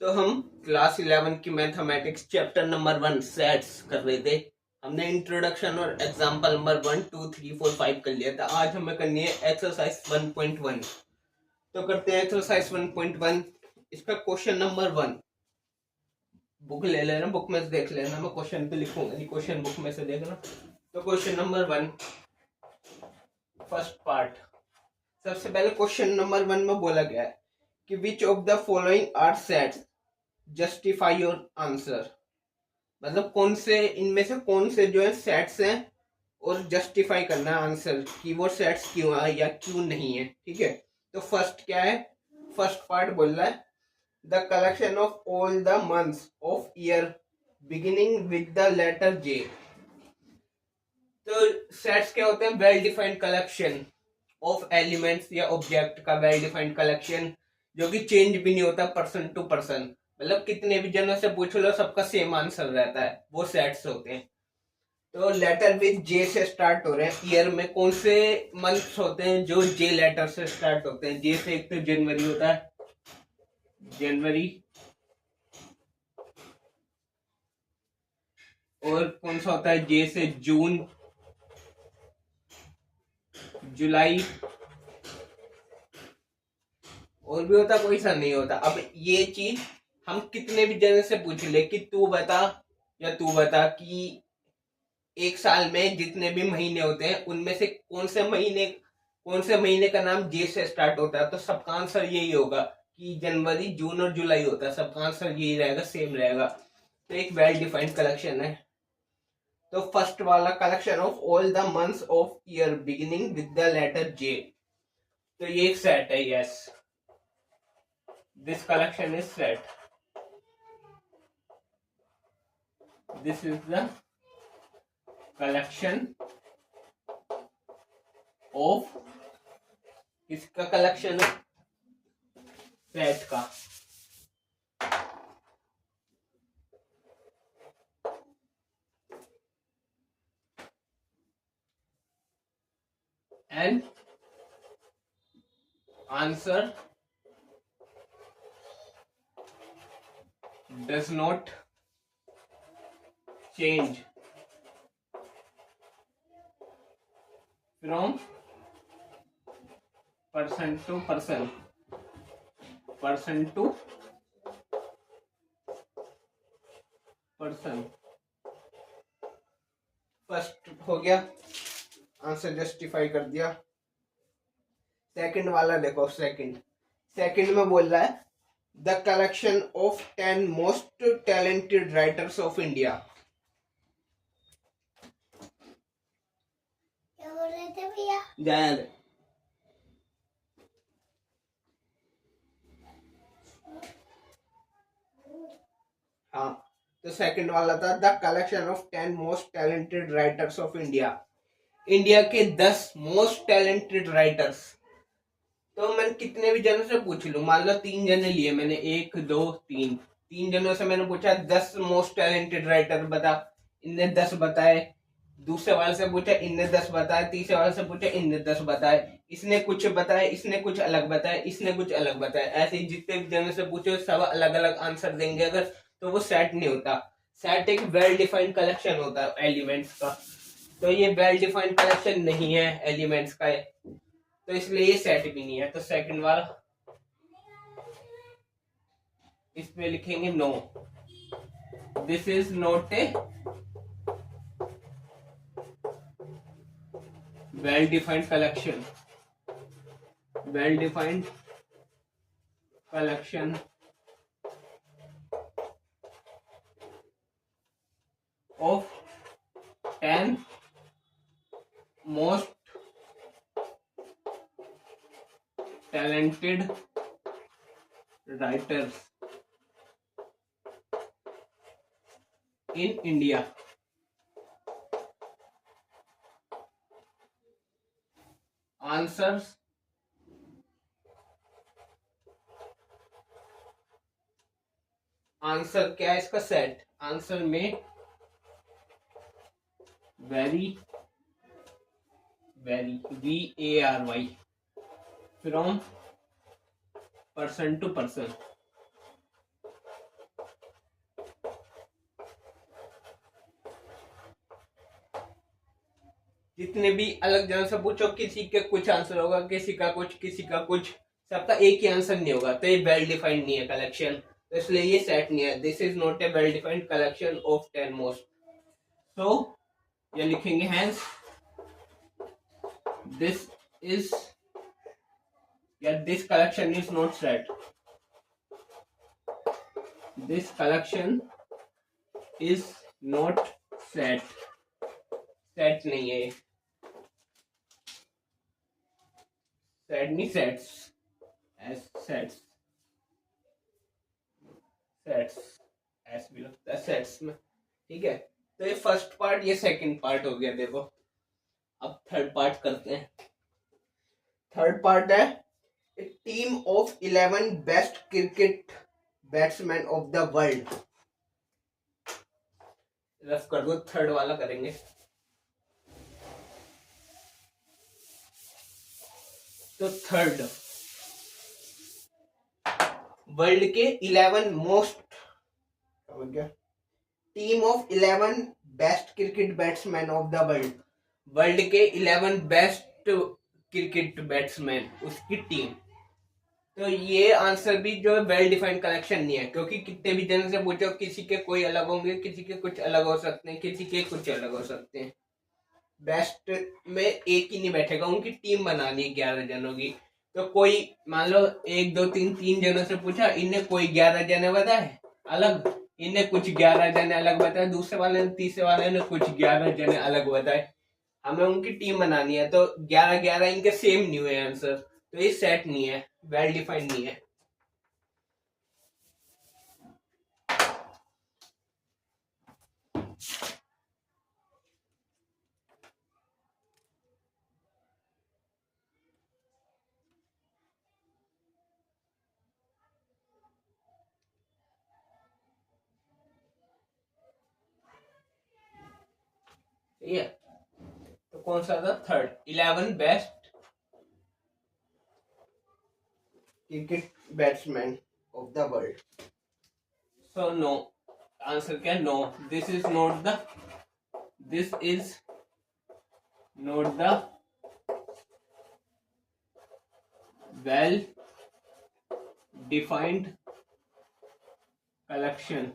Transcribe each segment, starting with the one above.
तो हम क्लास 11 की मैथमेटिक्स चैप्टर नंबर 1 सेट्स कर रहे थे। हमने इंट्रोडक्शन और एग्जांपल नंबर 1 2 3 4 5 कर लिया था। आज हमें करनी है एक्सरसाइज 1.1। तो करते हैं एक्सरसाइज 1.1। इसका क्वेश्चन नंबर 1 बुक ले लेना, बुक में से देख लेना, मैं क्वेश्चन पे लिखूंगा नहीं, क्वेश्चन बुक में से देखना। तो क्वेश्चन नंबर 1 फर्स्ट पार्ट। सबसे पहले क्वेश्चन नंबर 1 में बोला गया है कि which of the following are sets, justify your answer. मतलब कौन से इनमें से कौन से जो है सेट्स हैं और जस्टिफाई करना है आंसर कि वो सेट्स क्यों है या क्यों नहीं है। ठीक है, तो फर्स्ट क्या है, फर्स्ट पार्ट बोल रहा है the collection of all the months of year beginning with the letter J. तो सेट्स क्या होते हैं, well defined collection of elements या ऑब्जेक्ट का वेल डिफाइंड कलेक्शन जो कि चेंज भी नहीं होता पर्सन टू पर्सन। मतलब कितने भी जनों से पूछ लो सबका सेम आंसर रहता है, वो सेट्स होते हैं। तो लेटर विद जे से स्टार्ट हो रहे हैं। ईयर में कौन से मंथ्स होते हैं जो जे लेटर से स्टार्ट होते हैं। जे से एक तो जनवरी होता है, जनवरी। और कौन सा होता है जे से, जून, जुलाई, और भी होता, कोई सा नहीं होता। अब ये चीज हम कितने भी जन से पूछ ले कि तू बता या तू बता कि एक साल में जितने भी महीने होते हैं उनमें से कौन से महीने का नाम जे से स्टार्ट होता है, तो सबका आंसर यही होगा कि जनवरी, जून और जुलाई होता है। सबका आंसर यही रहेगा, सेम रहेगा। तो एक वेल डिफाइंड कलेक्शन है। तो फर्स्ट वाला collection of all the months of year beginning with the letter J, तो ये एक सेट है। Yes, this collection is set. This is the collection of, किसका कलेक्शन है, सेट का। And answer does not change from person to person, person to person. First हो गया, answer justify कर दिया। सेकंड वाला देखो, सेकंड में बोल रहा है the collection of 10 most talented writers of India. क्या बोल रहे थे भैया? जाए हाँ, तो सेकंड वाला था the collection of 10 most talented writers of India. India के 10 मोस्ट टैलेंटेड राइटर्स। तो मैं कितने भी जनों से पूछ लूं, मान लो 3 जने लिए मैंने, 1 2 3, 3 जनों से मैंने पूछा 10 मोस्ट टैलेंटेड राइटर बता, इनने 10 बताए। दूसरे वाले से पूछा, इनने 10 बताए। तीसरे वाले से पूछा, इनने 10 बताए। इसने कुछ बताया, इसने कुछ अलग बताया, इसने कुछ अलग बताया। ऐसे ही जितने भी जनों से पूछो सब अलग अलग आंसर देंगे अगर, तो वो सेट नहीं होता। सेट एक वेल डिफाइंड कलेक्शन होता है एलिमेंट्स का। तो ये वेल डिफाइंड कलेक्शन नहीं है एलिमेंट्स का, तो इसलिए ये सेट भी नहीं है। तो सेकंड वाला इस पे लिखेंगे no, this is not a well defined collection, well defined collection of 10 most talented writers in India. Answers answer क्या है इसका, सेट। आंसर में vary VARY from person to person. कितने भी अलग जनों से पूछो, किसी के कुछ आंसर होगा, किसी का कुछ, किसी का कुछ, सबका एक ही आंसर नहीं होगा, तो ये वेल डिफाइंड नहीं है कलेक्शन, तो इसलिए ये सेट नहीं है। This is not a well defined collection of 10 most. तो ये लिखेंगे हैंस दिस इज, या this collection is not set, this collection is not set, set नहीं है, सेट नहीं, sets, S sets, sets S भी लगता है सेट्स में, ठीक है। तो ये फर्स्ट पार्ट, ये सेकंड पार्ट हो गया। देखो अब थर्ड पार्ट करते हैं। थर्ड पार्ट है a team of 11 best cricket batsman of the world. Rough कर दो, थर्ड वाला करेंगे। तो थर्ड, वर्ल्ड के 11 most, team of 11 best cricket batsman of the world, world के 11 बेस्ट क्रिकेट बैट्समैन, उसकी टीम। तो ये आंसर भी जो है वेल डिफाइंड कलेक्शन नहीं है, क्योंकि कितने भी जन से पूछो, किसी के कोई अलग होंगे, किसी के कुछ अलग हो सकते हैं, किसी के कुछ अलग हो सकते हैं। बेस्ट में एक ही नहीं बैठेगा, उनकी टीम बनानी है 11 जनों की। तो कोई मान लो 1 2 3 3 जनों से पूछा, इन्हें कोई 11 जने बताए अलग, इन्हें कुछ 11 जने अलग बताए, दूसरे वाले ने, तीसरे वाले ने कुछ 11 जने अलग बताए। हमें उनकी टीम बनानी है, तो 11 11 इनके सेम नहीं हुए आंसर, तो ये सेट नहीं है, वेल डिफाइंड नहीं है। ये तो कौन सा था? Third, 11 best cricket batsman of the world. So no, answer क्या? No, this is not the, this is not the well defined collection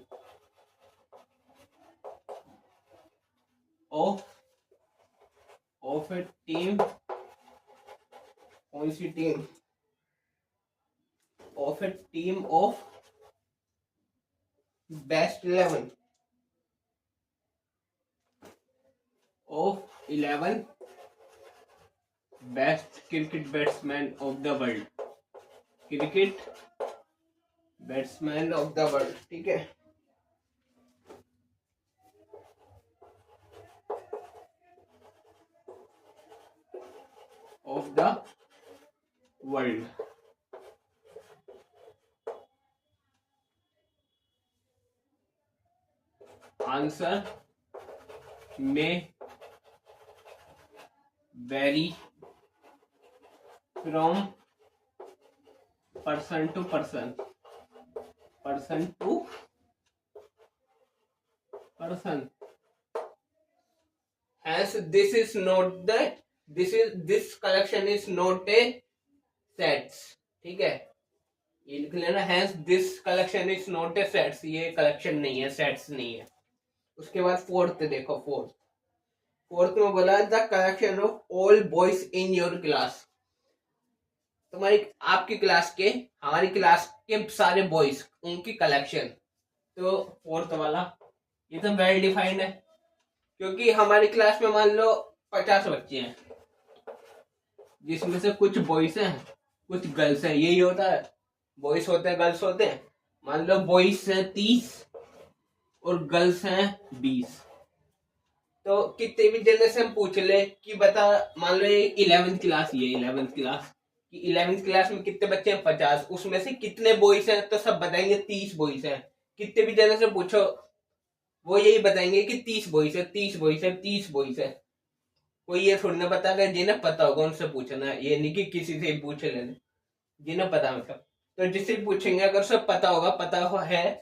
of a team, कौन सी team? Of a team of best 11 of 11 best cricket batsman of the world, cricket batsman of the world, ठीक है। Of the world, answer में vary from person to person, person to person. Hence this is not the, this collection is not a sets, ठीक है, ये लिख लेना। Hence this collection is not a sets, ये collection नहीं है, sets नहीं है। उसके बाद फोर्थ देखो, फोर्थ में बोला the collection of all boys in your class, तुम्हारी आपकी क्लास के, हमारी क्लास के सारे बॉयज, उनकी कलेक्शन। तो फोर्थ वाला ये तो वेल डिफाइंड है, क्योंकि हमारी क्लास में मान लो 50 बच्चे हैं, जिसमें से कुछ बॉयज हैं, कुछ गर्ल्स हैं, यही होता है, बॉयज होते हैं, गर्ल्स होते हैं। मान लो बॉयज हैं 30 और गर्ल्स हैं 20, तो कितने भी जने से हम पूछ ले कि बता, मान लो ये 11th क्लास, ये 11th क्लास कि 11th क्लास में कितने बच्चे हैं? 50, उसमें से कितने बॉयज हैं? तो सब बताएंगे 30 बॉयज हैं। कितने भी जने से पूछो, वो यही बताएंगे कि 30 बॉयज है, 30 बॉयज है, 30 बॉयज है। कोई ये थोड़ी ना पता है, जिन्हें पता होगा उनसे पूछना है, ये नहीं कि किसी से पूछ लेना, जिन्हें पता मतलब। तो जिससे पूछेंगे, अगर सब पता होगा, पता है,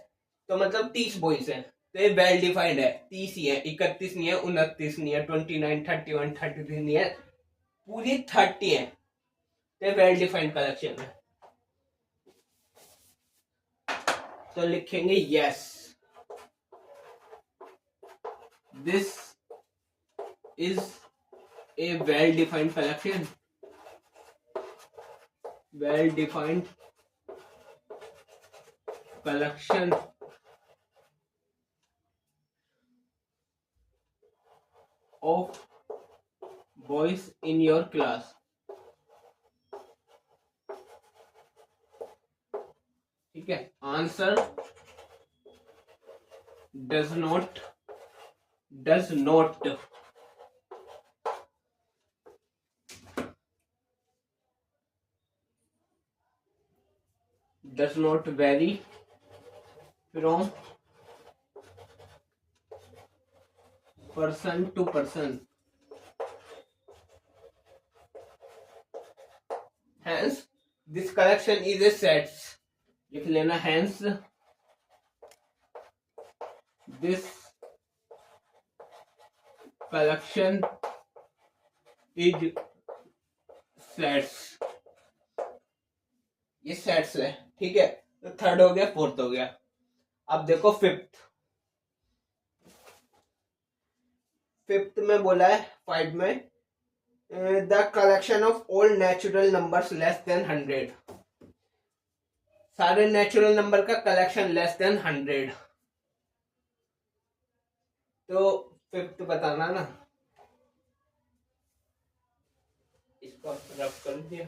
तो मतलब 30 बॉयज है। तो ये वेल डिफाइंड है। 30 ही है, 31 नहीं है, 29 नहीं है, 29, 31, 33 नहीं है, पूरी 30 है। तो वेल डिफाइंड कलेक्शन है। तो लिखेंगे yes, this is a well defined collection. Well defined collection of boys in your class। ठीक है, answer does not vary from person to person, hence this collection is a set। लिख लेना, hence this collection is sets। ये sets है। ठीक है, तो third हो गया, फोर्थ हो गया। अब देखो फिफ्थ में बोला है 5 में the collection of all natural numbers less than 100। सारे नेचुरल नंबर का कलेक्शन लेस देन 100। तो फिफ्थ बताना ना, इसको रफ कर दिया।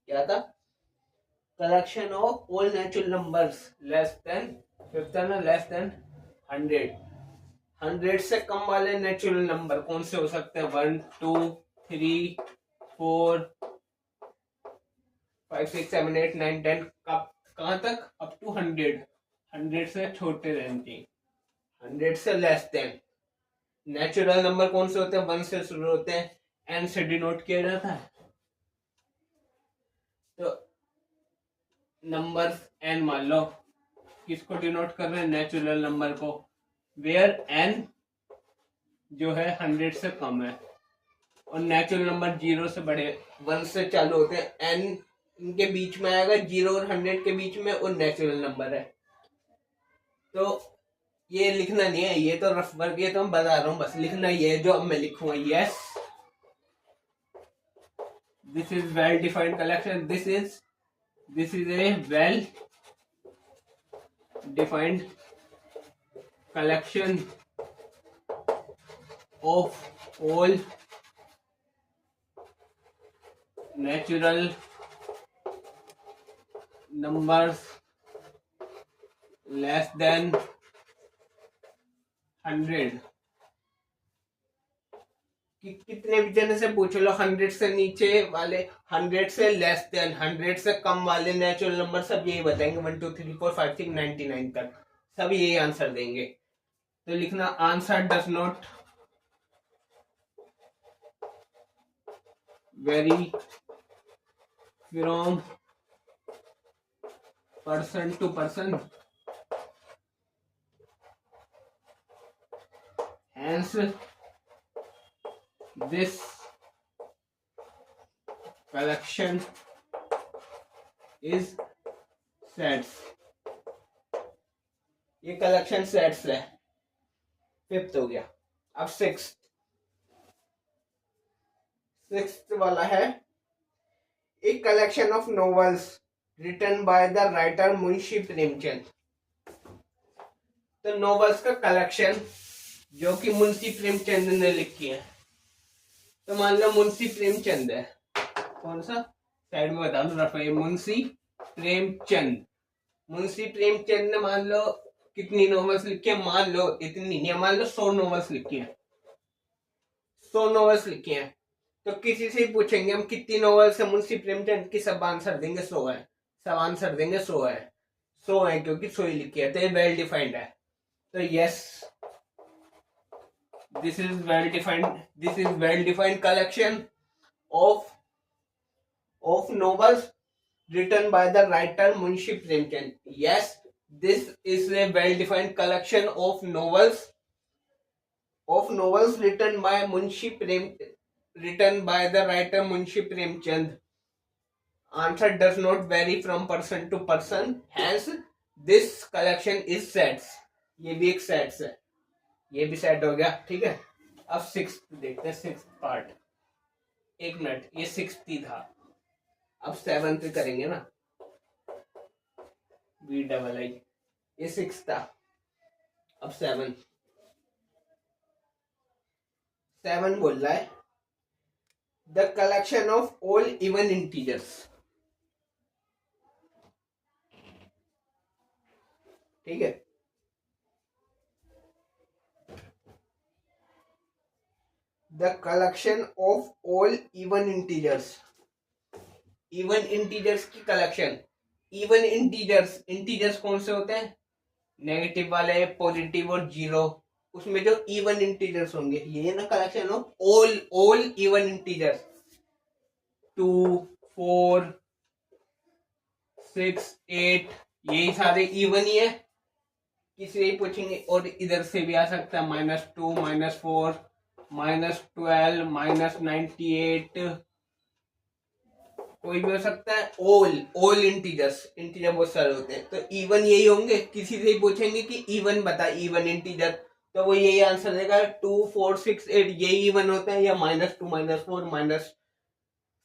क्या था? Collection of all natural numbers less than, fifth है ना, लेस देन 100। 100 से कम वाले नेचुरल नंबर कौन से हो सकते हैं? 1, 2, 3, 4, 5, 6, 7, 8, 9, 10। कहां तक? Up to 100। 100 से छोटे रहने चाहिए, 100 से लेस देन। नेचुरल नंबर कौन से होते हैं? 1 से शुरू होते हैं, एन से डिनोट किया जाता है। तो नंबर एन मान लो, किसको डिनोट कर रहे हैं? नेचुरल नंबर को। वेयर एन जो है 100 से कम है, और नेचुरल नंबर 0 से बड़े, 1 से चालू होते हैं, एन इनके बीच में आएगा, 0 और 100 के बीच में, और नेचुरल नंबर है। तो ये लिखना नहीं है, ये तो रफ वर्क, ये तो मैं बता रहा हूं, बस लिखना ही है जो अब मैं लिखूंगा। Yes, this is well defined collection. This is a well defined collection of all natural numbers less than 100। कितने भी जने से पूछ लो, 100 से नीचे वाले, 100 से लेस देन, 100 से कम वाले नेचुरल नंबर सब यही बताएंगे, 1, 2, 3, 4, 5, 6, 99 तक सब यही आंसर देंगे। तो लिखना, answer does not vary from person to person, hence this collection is sets. ये कलेक्शन सेट्स है। फिफ्थ हो गया। अब सिक्स्थ वाला है a collection of novels written by the writer Munshi Premchand. तो नॉवेल्स का कलेक्शन जो कि मुंशी प्रेमचंद ने लिखी है। तो मान लो मुंशी प्रेमचंद है, कौन सा, साइड में बता दो रफ, मुंशी प्रेमचंद। मुंशी प्रेमचंद ने मान लो कितनी नॉवेल्स लिखी है? मान लो इतनी नहीं, मान लो 100 नॉवेल्स लिखी है। 100 नॉवेल्स लिखी है। तो किसी से ही पूछेंगे हम कितनी नॉवेल्स है मुंशी प्रेमचंद की, सब आंसर देंगे 100 है, सब आंसर देंगे 100 है। 100 है क्योंकि 100 ही लिखी है। तो ये वेल डिफाइंड है। तो yes, This is well defined. This is well defined collection of novels written by the writer Munshi Premchand. Yes, this is a well defined collection of novels written by written by the writer Munshi Premchand. Answer does not vary from person to person. Hence, this collection is sets. ये भी एक sets है, ये भी set हो गया. ठीक है, अब सिक्स देखते हैं, सिक्स पार्ट. एक मिनट, ये सिक्स ही था, अब सेवन पे करेंगे ना. VII, ये सिक्स था, अब सेवन बोल रहा है the collection of all even integers. ठीक है, the collection of all even integers. Even integers की कलेक्शन. इवन इंटीजर्स कौन से होते हैं? नेगेटिव वाले, पॉजिटिव और जीरो. उसमें जो इवन इंटीजर्स होंगे, ये ना collection of all even integers. 2, 4, 6, 8, यही सारे इवन ही है. किसी से ही पूछेंगे, और इधर से भी आ सकता है -2, -4, -12, -98, कोई भी हो सकता है. ऑल इंटीजर्स, इंटीजर बहुत सारे होते हैं, तो इवन यही होंगे. किसी से ही पूछेंगे कि इवन बता, इवन इंटीजर, तो वो यही आंसर देगा. 2, 4, 6, 8 यही इवन होते हैं, या -2, -4,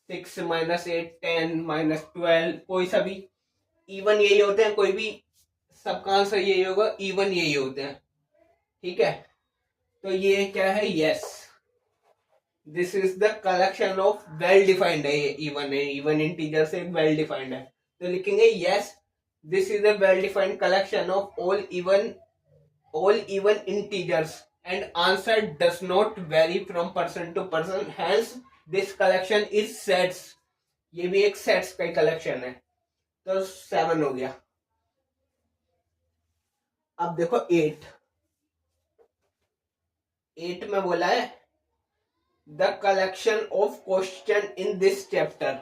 -6, -8, 10, -12, कोई सा भी इवन यही होते हैं. कोई भी, सबका आंसर यही होगा, इवन यही होते हैं. ठीक है, तो ये क्या है? Yes, this is the collection of well defined है. ये इवन इंटीजर से वेल डिफाइंड है, तो लिखेंगे yes, this is a well defined collection of all even integers and answer does not vary from person to person. Hence this collection is sets. ये भी एक sets का कलेक्शन है. तो 7 हो गया. अब देखो 8 में बोला है the collection of question in this chapter.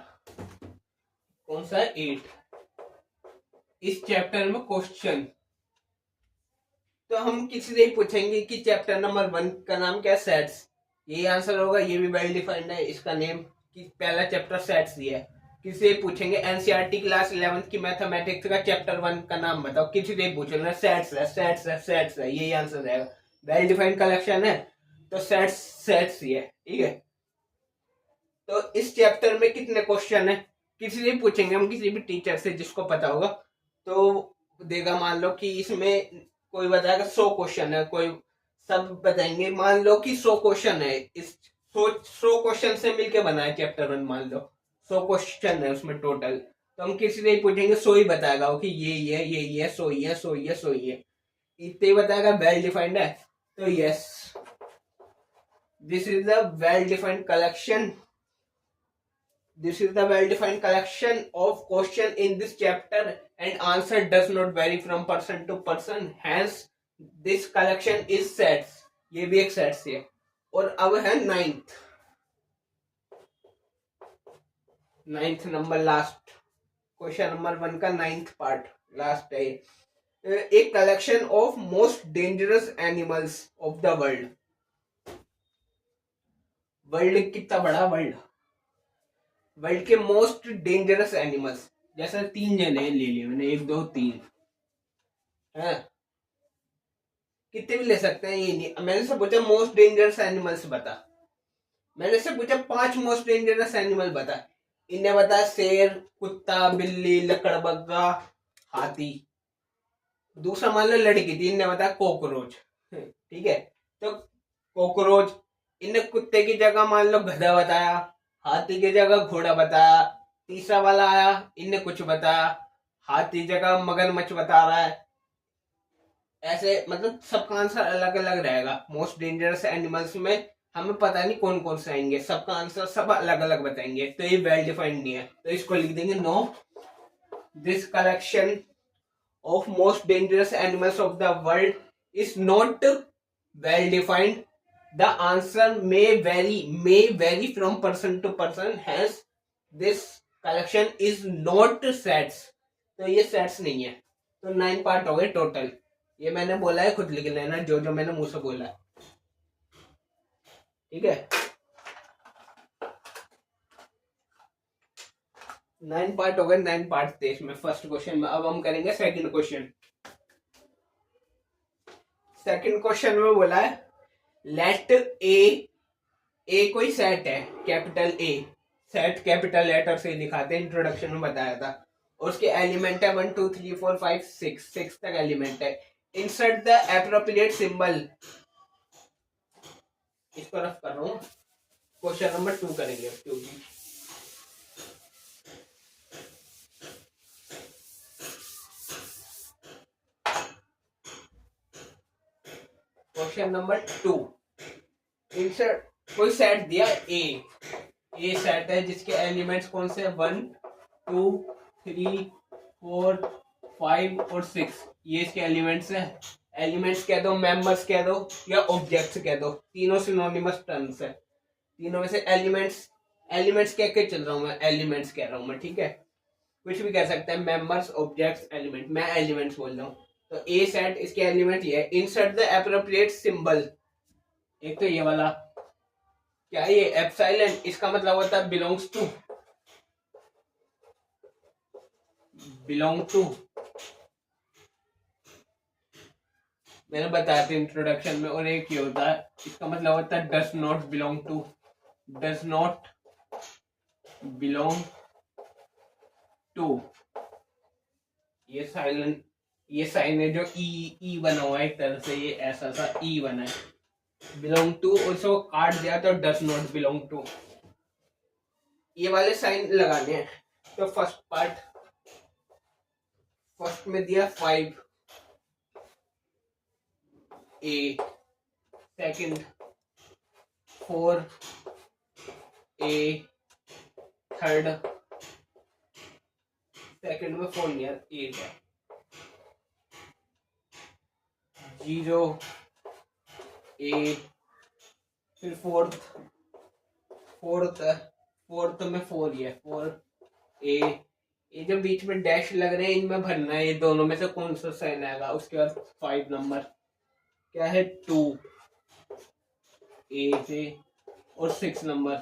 कौन सा है? 8. इस चैप्टर में क्वेश्चन. तो हम किसी से ही पूछेंगे कि चैप्टर नंबर 1 का नाम क्या है? सेट्स. यही आंसर होगा. ये भी वेल डिफाइंड है, इसका नेम कि पहला चैप्टर सेट्स ही है. किसी से पूछेंगे एनसीईआरटी क्लास 11th की मैथमेटिक्स का चैप्टर 1 का नाम बताओ, किसी से पूछेंगे सेट्स है, यही आंसर रहेगा. वेल डिफाइंड कलेक्शन है, तो सेट्स ही है. ठीक है, तो इस चैप्टर में कितने क्वेश्चन है? किसी से पूछेंगे हम, किसी भी टीचर से जिसको पता होगा, तो देगा. मान लो कि इसमें कोई बताएगा 100 क्वेश्चन है, कोई सब बताएंगे. मान लो कि 100 क्वेश्चन है, इस 100 क्वेश्चन से मिलके बना है चैप्टर 1. मान लो 100 क्वेश्चन है उसमें टोटल, तो हम किसी से ही पूछेंगे 100 ही बताएगा कि ये है 100 ही है, इतने ही बताएगा. वेल डिफाइंड है, तो yes, this is the well defined collection. This is the well-defined collection of question in this chapter and answer does not vary from person to person. Hence, this collection is sets. ये भी एक sets है. और अब है 9th number, last question number 1 का 9th part last है. एक collection of most dangerous animals of the world. World कितना बड़ा? वर्ल्ड के मोस्ट डेंजरस एनिमल्स. जैसे 3 जने ले लिए मैंने, 1, 2, 3 है, कितने भी ले सकते हैं. ये नहीं, मैंने से पूछा मोस्ट डेंजरस एनिमल्स बता. मैंने से पूछा 5 मोस्ट डेंजरस एनिमल बता. इन्हें बता शेर, कुत्ता, बिल्ली, लकड़बग्गा, हाथी. दूसरा मान लो लड़की थी, इन्हें बता कॉकरोच. ठीक है, तो कॉकरोच. इन्हें कुत्ते की जगह मान लो गधा बताया, हाथी की जगह घोड़ा बताया. तीसरा वाला आया, इनने कुछ बताया, हाथी जगह मगरमच्छ बता रहा है. ऐसे मतलब सबका आंसर अलग अलग रहेगा. मोस्ट डेंजरस एनिमल्स में हमें पता नहीं कौन कौन से आएंगे, सबका आंसर सब अलग अलग बताएंगे, तो ये वेल डिफाइंड नहीं है. तो इसको लिख देंगे no, this collection of most dangerous animals of the world is not well defined. The answer may vary from person to person, hence this collection is not sets. तो ये सेट्स नहीं है। तो 9 पार्ट हो गए टोटल। ये मैंने बोला है, खुद लिख लेना जो जो मैंने मुंह से बोला है, ठीक है। 9 पार्ट हो गए, 9 पार्ट थे इसमें फर्स्ट क्वेश्चन में। अब हम करेंगे सेकंड क्वेश्चन। सेकंड क्वेश्चन में बोला है लेट ए कोई सेट है, capital A set, capital letter से दिखाते हैं, इंट्रोडक्शन में बताया था। उसके एलिमेंट है 1 2 3 4 5 6 तक एलिमेंट है। Insert the appropriate symbol. इसको रफ कर रहा हूं। क्वेश्चन नंबर 2 करेंगे अब क्योंकि क्वेश्चन नंबर 2। इंसर्ट कोई सेट दिया ए सेट है जिसके एलिमेंट्स कौन से 1 2 3 4 5 और 6। ये इसके एलिमेंट्स हैं। एलिमेंट्स कह दो, मेंबर्स कह दो या ऑब्जेक्ट्स कह दो, तीनों सिनोनिमस टर्म्स है। तीनों में से एलिमेंट्स कह के चल रहा हूं मैं, एलिमेंट्स कह रहा हूं मैं, ठीक है। कुछ भी कह सकते हैं, मेंबर्स ऑब्जेक्ट्स एलिमेंट, मैं एलिमेंट्स बोल रहा हूँ। तो ए सेट, इसके एलिमेंट ये है। Insert the appropriate symbol. एक तो ये वाला क्या है, ये एप्सिलॉन, इसका मतलब होता है बिलोंग्स टू, मैंने बताया था इंट्रोडक्शन में। और एक ये होता है, इसका मतलब होता है does not belong to, does not belong to. ये साइलेंट, ये साइन है जो ई बना हुआ है एक तरह से, ये ऐसा सा ई बना है। बिलोंग टू उसको काट दिया तो डज नॉट बिलोंग टू। ये वाले साइन लगाने हैं। तो फर्स्ट पार्ट, फर्स्ट में दिया 5 ए, सेकंड 4 ए, थर्ड सेकंड में 4 नहीं ए है, 0 ए, फिर फोर्थ में 4 ही है, 4 ए। ये जो बीच में डैश लग रहे हैं इनमें भरना है, ये दोनों में से कौन सा साइन आएगा। उसके बाद 5 नंबर क्या है 2 ए से, और 6 नंबर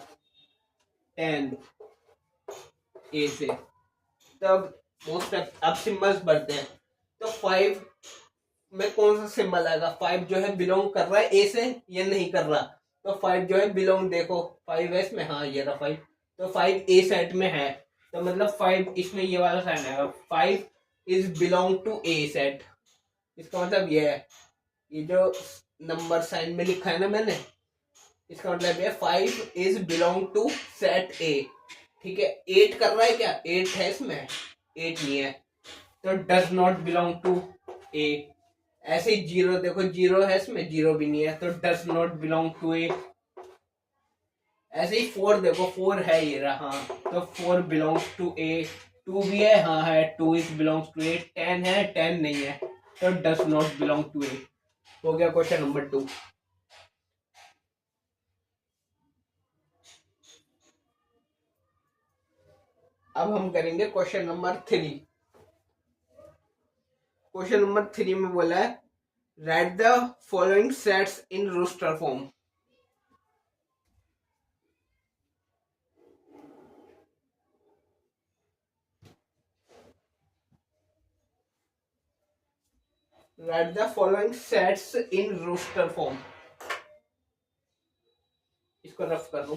10 ए से। तब मोस्ट अब सिंबल्स बढ़ते हैं। तो 5 में कौन सा सिंबल आएगा, 5 जो है बिलोंग कर रहा है ए से या नहीं कर रहा। तो 5 जो है बिलोंग, देखो 5 है इसमें, हाँ ये रहा 5। तो 5 ए सेट में है, तो मतलब 5 इसमें ये वाला साइन आएगा, 5 is belong to A set. इसका मतलब ये है, ये जो नंबर साइन में लिखा है ना मैंने, इसका मतलब ये 5 is belong to set A, ठीक है। 8 कर रहा है क्या, 8 है इसमें, 8 नहीं है, तो डज नॉट बिलोंग टू ए। ऐसे ही 0, देखो 0 है इसमें, 0 भी नहीं है, तो डज नॉट बिलोंग टू ए। ऐसे ही 4 देखो, 4 है ये रहा, हाँ, तो 4 बिलोंग्स टू ए। 2 भी है, हाँ है, 2 इज बिलोंग्स टू ए। 10 है, 10 नहीं है, तो डज नॉट बिलोंग टू ए। हो गया क्वेश्चन नंबर 2। अब हम करेंगे क्वेश्चन नंबर 3। क्वेश्चन नंबर 3 में बोला है write the following sets in roster form. Write the following sets in roster form. इसको रफ कर दो।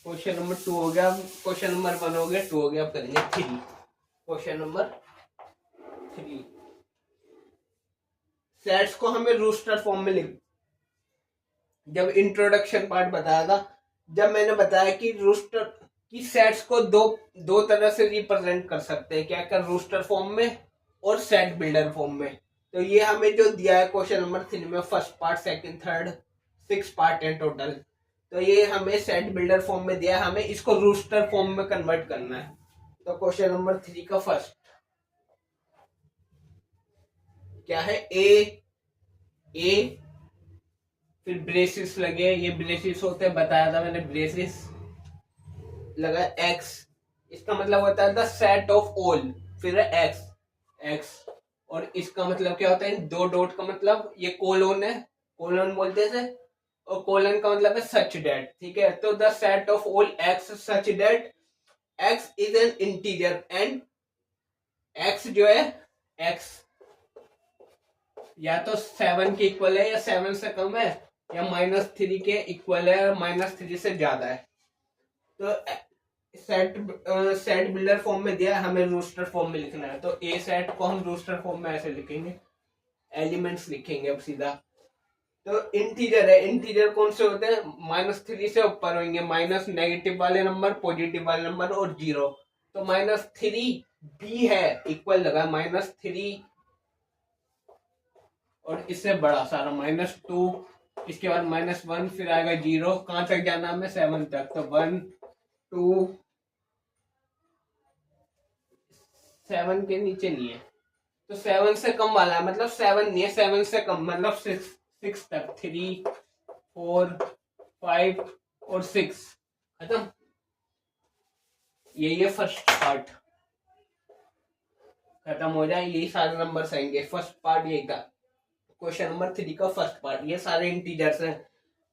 क्वेश्चन नंबर 2 हो गया, क्वेश्चन नंबर 1 हो गया, 2 हो गया, अब करेंगे 3। क्वेश्चन नंबर 3, सेट्स को हमें रोस्टर फॉर्म में लिख, जब इंट्रोडक्शन पार्ट बताया था, जब मैंने बताया कि रोस्टर की सेट्स को दो तरह से रिप्रेजेंट कर सकते हैं, क्या क्या, रोस्टर फॉर्म में और सेट बिल्डर फॉर्म में। तो ये हमें जो दिया है क्वेश्चन नंबर 3 में, first part, second, third, 6 part है टोटल। तो ये हमें सेट बिल्डर फॉर्म में दिया है, हमें इसको रोस्टर फॉर्म में कन्वर्ट करना है। तो क्वेश्चन नंबर 3 का फर्स्ट क्या है, ए ए, फिर ब्रेसिस लगे, ये ब्रेसिस होते हैं, बताया था मैंने, ब्रेसिस लगा एक्स, इसका मतलब होता है द सेट ऑफ ऑल, फिर है एक्स, एक्स, और इसका मतलब क्या होता है, दो डॉट का मतलब ये कोलोन है, कोलोन बोलते हैं इसे, और कोलन का मतलब है सच डेट, ठीक है। तो the set of all x such that x is an integer, and x जो है, एक्स या तो 7 के इक्वल है, या 7 से कम है, या -3 के इक्वल है, और -3 से ज्यादा है। तो सेट सेट बिल्डर फॉर्म में दिया है, हमें रूस्टर फॉर्म में लिखना है, तो ए सेट को हम रूस्टर फॉर्म में ऐसे लिखेंगे, एलिमेंट्स लिखेंगे अब सीधा। तो इंटीजर है, इंटीजर कौन से होते हैं, -3 से ऊपर होंगे, माइनस नेगेटिव वाले नंबर, पॉजिटिव वाले नंबर और जीरो। तो -3 बी है, इक्वल लगा -3, और इससे बड़ा सारा -2, इसके बाद -1, फिर आएगा जीरो, कहां तक जाना हमें, 7 तक, तो 1 2 7 के नीचे नहीं है, तो 7 से कम वाला है, मतलब 7 नहीं है, 7 से कम मतलब 6 तक, 3 4 5 और 6, खत्म। यही है फर्स्ट पार्ट, खत्म हो जाए, यही सारे नंबर आएंगे, फर्स्ट पार्ट यही था। क्वेश्चन नंबर 3 का फर्स्ट पार्ट, ये सारे इंटीजर्स हैं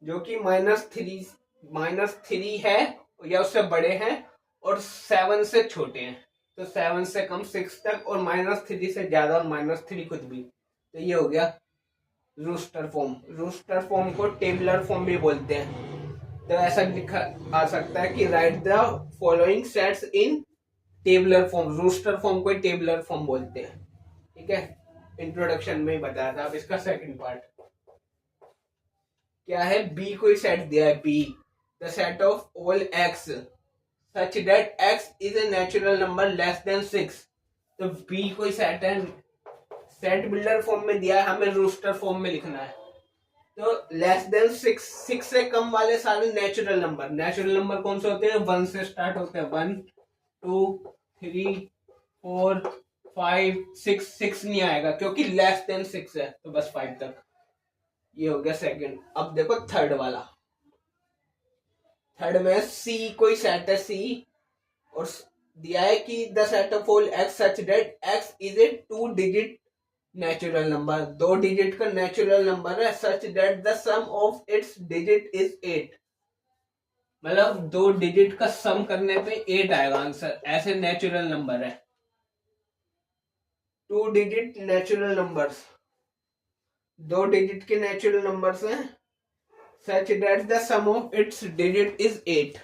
जो कि -3 है या उससे बड़े हैं, और 7 से छोटे हैं, तो 7 से कम 6 तक, और -3 से ज्यादा, और -3 खुद भी। तो ये हो गया रूस्टर फॉर्म। रूस्टर फॉर्म को टेबुलर फॉर्म भी बोलते हैं। तो ऐसा लिखा आ सकता है कि write the following sets in tabular form, roster form को टेबुलर फॉर्म बोलते हैं, ठीक है। इंट्रोडक्शन में ही बताया था। अब इसका सेकंड पार्ट क्या है, बी कोई सेट दिया है, be the set of all x such that x is a natural number less then 6। तो बी कोई सेट है, सेट बिल्डर फॉर्म में दिया है, हमें रूस्टर फॉर्म में लिखना है। तो लेस देन 6 से कम वाले सारे नेचुरल नंबर, नेचुरल नंबर कौन से होते हैं, 1 से स्टार्ट होते हैं, 1 2 3 4 5 6 नहीं आएगा क्योंकि लेस देन 6 है, तो बस 5 तक। ये हो गया सेकंड। अब देखो थर्ड वाला, थर्ड में सी कोई सेट है, सी, और दिया है कि the set of all x such that x is a 2 digit natural number, 2 digit का नेचुरल नंबर है, such that the sum of its digit is 8। मतलब 2 डिजिट का सम करने पे 8 आएगा आंसर, ऐसे नेचुरल नंबर है। 2 डिजिट नेचुरल नंबर्स, 2 डिजिट के नेचुरल नंबर्स हैं, such that the sum of its digit is 8।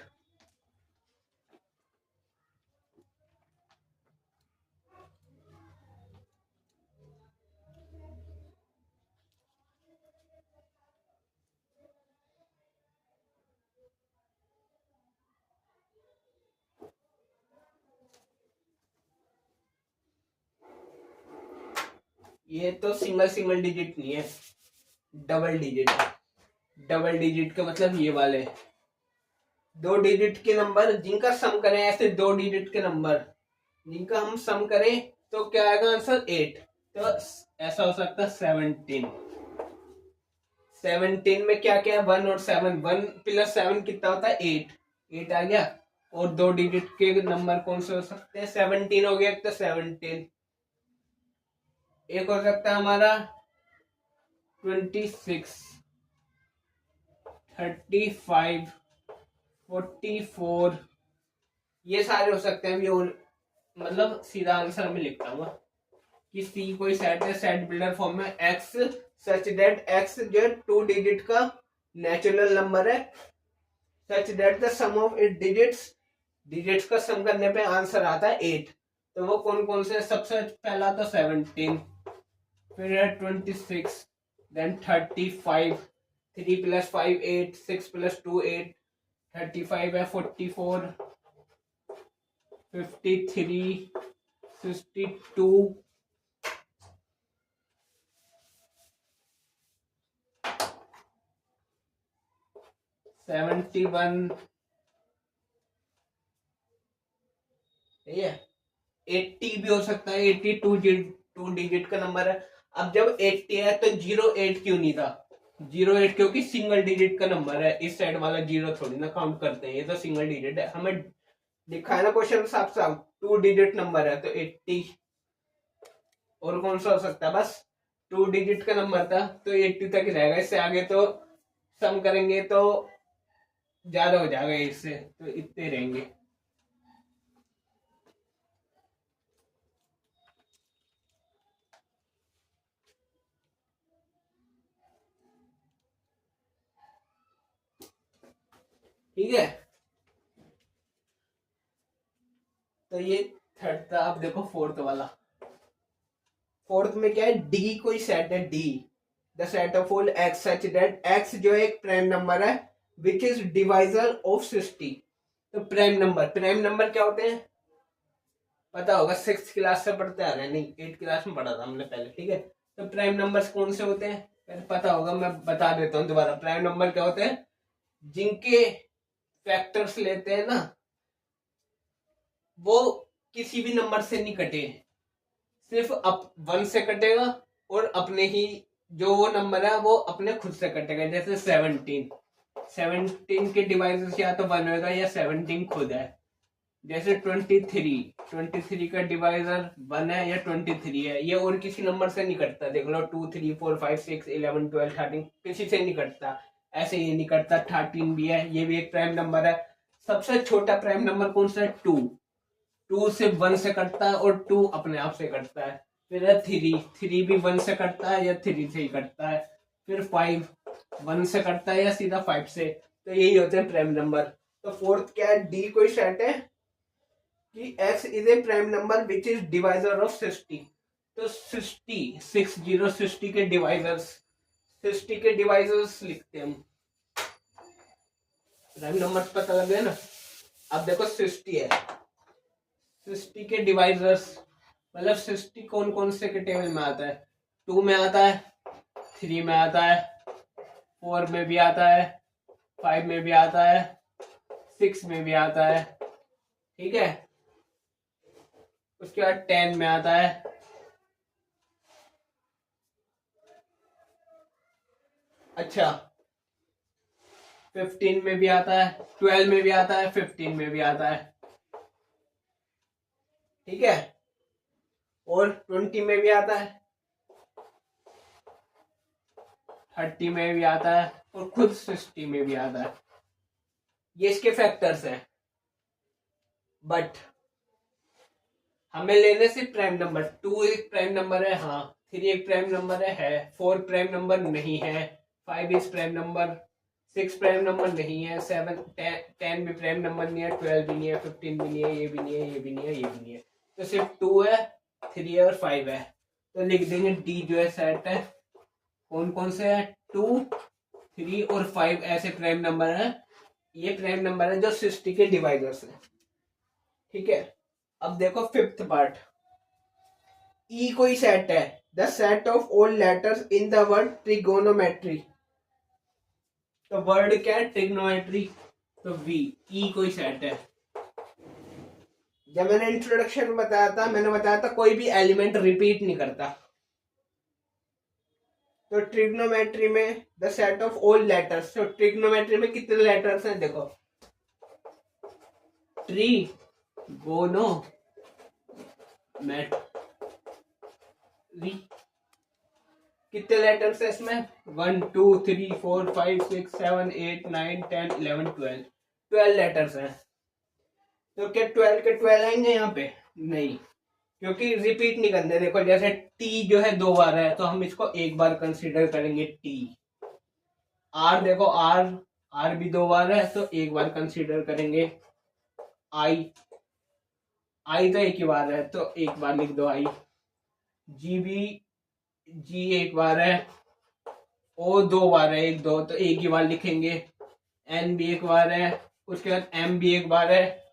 ये तो सिंगल सिंगल डिजिट नहीं है, डबल डिजिट है। डबल डिजिट का मतलब ये वाले 2 डिजिट के नंबर जिनका सम करें, ऐसे 2 डिजिट के नंबर जिनका हम सम करें तो क्या आएगा आंसर 8। तो ऐसा हो सकता है 17। 17 में क्या क्या है, 1 और 7, 1 + 7 कितना होता है, 8, 8 आ गया। और 2 डिजिट के नंबर कौन से हो सकते हैं, 17 हो गया, तो 17। एक हो सकता है हमारा 26, 35, 44, ये सारे हो सकते हैं। मतलब सीधा आंसर में लिखता हूँ कि सी कोई सेट है, सेट बिल्डर फॉर्म में, एक्स सच दैट एक्स जो 2 डिजिट का नेचुरल नंबर है, such that the sum of it digits, digits का सम करने पे आंसर आता है 8। तो वो कौन कौन से, सबसे पहला तो 17, फिर है 26, देन 35, 3 + 5 8, 6 + 2 8, 35 है, 44, 53, 62, 71, ये 80 भी हो सकता है, 82 2 डिजिट का नंबर है। अब जब 80 है तो 08 क्यों नहीं था? 08 क्योंकि सिंगल डिजिट का नंबर है, इस साइड वाला जीरो थोड़ी ना काउंट करते हैं, ये तो सिंगल डिजिट है। हमें लिखा है ना क्वेश्चन साफ साफ 2 डिजिट नंबर है, तो 80 और कौन सा हो सकता है? बस 2 डिजिट का नंबर था तो 80 तक ही रहेगा। इससे आगे तो सम करेंगे तो ज्यादा हो जाएगा, इससे तो इतने रहेंगे। ठीक है, तो ये थर्ड था। अब देखो फोर्थ वाला। फोर्थ में क्या है? डी कोई सेट है, D the set of all x such that x जो है एक प्राइम नंबर है विच इज डिवाइजर ऑफ 60। तो प्राइम नंबर क्या होते हैं पता होगा, 6th क्लास से पढ़ते आ रहे हैं, नहीं 8th क्लास में पढ़ा था हमने पहले। ठीक है, तो प्राइम नंबर्स कौन से होते हैं पहले पता होगा, मैं बता देता हूँ दोबारा। प्राइम नंबर क्या होते हैं? जिनके फैक्टर्स लेते हैं ना वो किसी भी नंबर से नहीं कटे, सिर्फ अप 1 से कटेगा और अपने ही जो वो नंबर है वो अपने खुद से कटेगा। जैसे 17 के डिवाइसेस या तो 1 होगा या 17 खुद है। जैसे 23 का डिवाइजर 1 है या 23 है, ये और किसी नंबर से नहीं कटता। देख लो 2 3 4 5 6 11 12 13 किसी से नहीं कटता। ऐसे ये नहीं कटता। 13 भी है, ये भी एक प्राइम नंबर है। सबसे छोटा प्राइम नंबर कौन सा है? 2 से 1 से कटता है और 2 अपने आप से कटता है। फिर है 3 भी 1 से कटता है या 3 से ही कटता है। फिर 5 1 से कटता है या सीधा 5 से। तो यही होते हैं प्राइम नंबर। तो फोर्थ क्या है? डी कोई सेट है कि x is a prime number which is divisor of 60। तो 60 के डिवाइजर्स लिखते हैं हम। प्राइम नंबर पता लग गया ना। अब देखो 60 है, 60 के डिवाइजर्स मतलब 60 कौन कौन से के टेबल में आता है? 2 में आता है, 3 में आता है, 4 में भी आता है, 5 में भी आता है, 6 में भी आता है। ठीक है, उसके बाद 10 में आता है। अच्छा, 15 में भी आता है, 12 में भी आता है, 15 में भी आता है। ठीक है, और 20 में भी आता है, 30 में भी आता है और खुद 60 में भी आता है। ये इसके फैक्टर्स हैं। बट हमें लेने से प्राइम नंबर 2 एक प्राइम नंबर है, हाँ 3 एक प्राइम नंबर है 4 प्राइम नंबर नहीं है, 5 is prime number, 6 prime number नहीं है, 7 10 भी प्राइम नंबर नहीं है, 12 भी नहीं है, 15 भी नहीं है, ये भी नहीं है, ये भी नहीं है, ये भी नहीं है। तो सिर्फ 2 है, 3 है और 5 है। तो लिख देंगे डी जो है सेट है। कौन कौन से है? 2 3 और 5 ऐसे प्राइम नंबर है। ये प्राइम नंबर है जो 60 के डिवाइजर्स है। ठीक है, अब देखो फिफ्थ पार्ट। ई कोई सेट है the set of all letters in the word trigonometry. तो वर्ड क्या है? ट्रिग्नोमेट्री। तो वी ई कोई सेट है। जब मैंने इंट्रोडक्शन में बताया था, मैंने बताया था कोई भी एलिमेंट रिपीट नहीं करता। तो ट्रिग्नोमेट्री में the set of all letters. तो ट्रिग्नोमेट्री में कितने लेटर्स हैं? देखो ट्री गोनो मेट्री, कितने लेटर्स है इसमें? 1 2 3 4 5 6 7 8 9 10 11 12 लेटर्स हैं। तो क्या 12 के 12 आएंगे यहाँ पे? नहीं, क्योंकि रिपीट नहीं करते। देखो जैसे टी जो है 2 बार है तो हम इसको एक बार कंसीडर करेंगे टी। आर देखो आर भी 2 बार है तो एक बार कंसीडर करेंगे। आई तो एक ही बार है तो एक बार लिख दो आई। जी एक बार है, ओ 2 बार है, 1 2 तो एक ही बार लिखेंगे। एन भी एक बार है, उसके बाद एम भी एक बार है,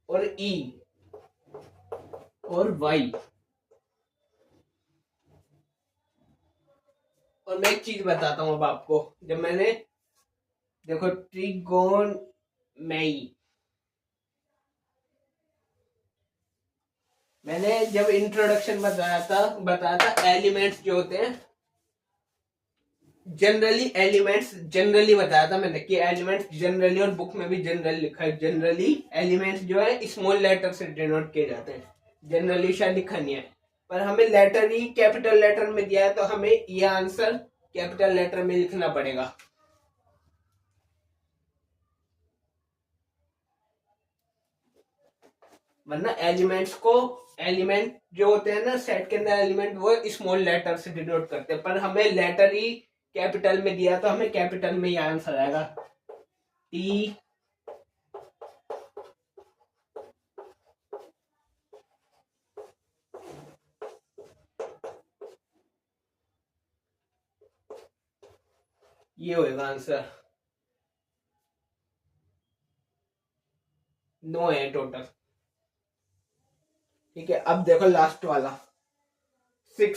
और ई और वाई। और मैं एक चीज बताता हूं अब आपको। जब मैंने देखो मैंने जब इंट्रोडक्शन बताया था एलिमेंट्स जो होते हैं जनरली बताया था मैंने कि एलिमेंट्स जनरली, और बुक में भी जनरल लिखा है, जनरली एलिमेंट्स जो है स्मॉल लेटर से डिनोट किए जाते हैं। जनरली शायद लिखा नहीं है, पर हमें लेटर ही कैपिटल लेटर में दिया है, तो हमें ये आंसर कैपिटल लेटर में लिखना पड़ेगा। वरना एलिमेंट जो होते हैं ना सेट के अंदर, एलिमेंट वो स्मॉल लेटर से डिनोट करते हैं, पर हमें लेटर ही कैपिटल में दिया, तो हमें कैपिटल में ही आंसर आएगा। टी ये होगा आंसर। 9 है टोटल। ठीक है, अब देखो लास्ट वाला 6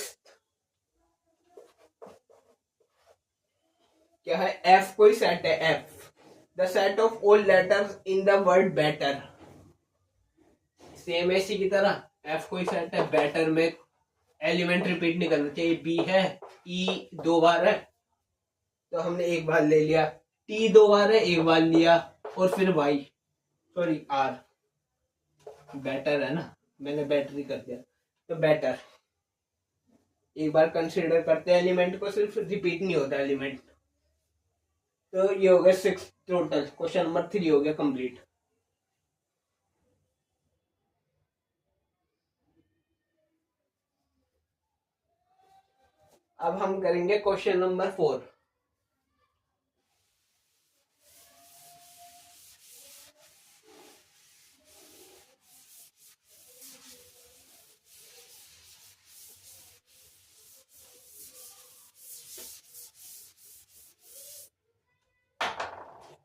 क्या है? एफ कोई सेट है, F the set of all letters in the word better. Same ऐसी की तरह एफ कोई सेट है, बेटर में एलिमेंट रिपीट नहीं करना चाहिए। बी है, ई 2 बार है तो हमने एक बार ले लिया, टी 2 बार है एक बार लिया, और फिर वाई सॉरी आर, बेटर है ना, मैंने बैटरी कर दिया, तो बेटर एक बार कंसीडर करते हैं एलिमेंट को, सिर्फ रिपीट नहीं होता एलिमेंट। तो ये हो गया 6 टोटल। क्वेश्चन नंबर 3 हो गया कंप्लीट। अब हम करेंगे question number 4।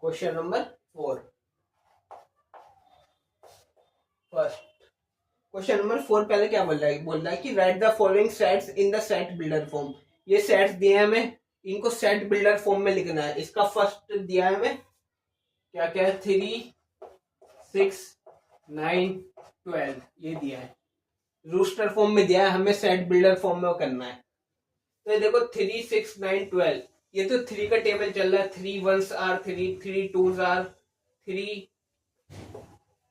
Question number 4 first question number 4 पहले क्या बोल रहा है कि write the following sets in the set builder form. ये सेट्स दिए हैं हमें, इनको सेट बिल्डर फॉर्म में लिखना है। इसका फर्स्ट दिया है हमें क्या क्या है, 3 6 9 12 ये दिया है। रूस्टर फॉर्म में दिया है, हमें सेट बिल्डर फॉर्म में करना है। तो ये देखो 3 6 9 12, ये तो 3 का टेबल चल रहा है। 3 1s are 3, 3 2s are 3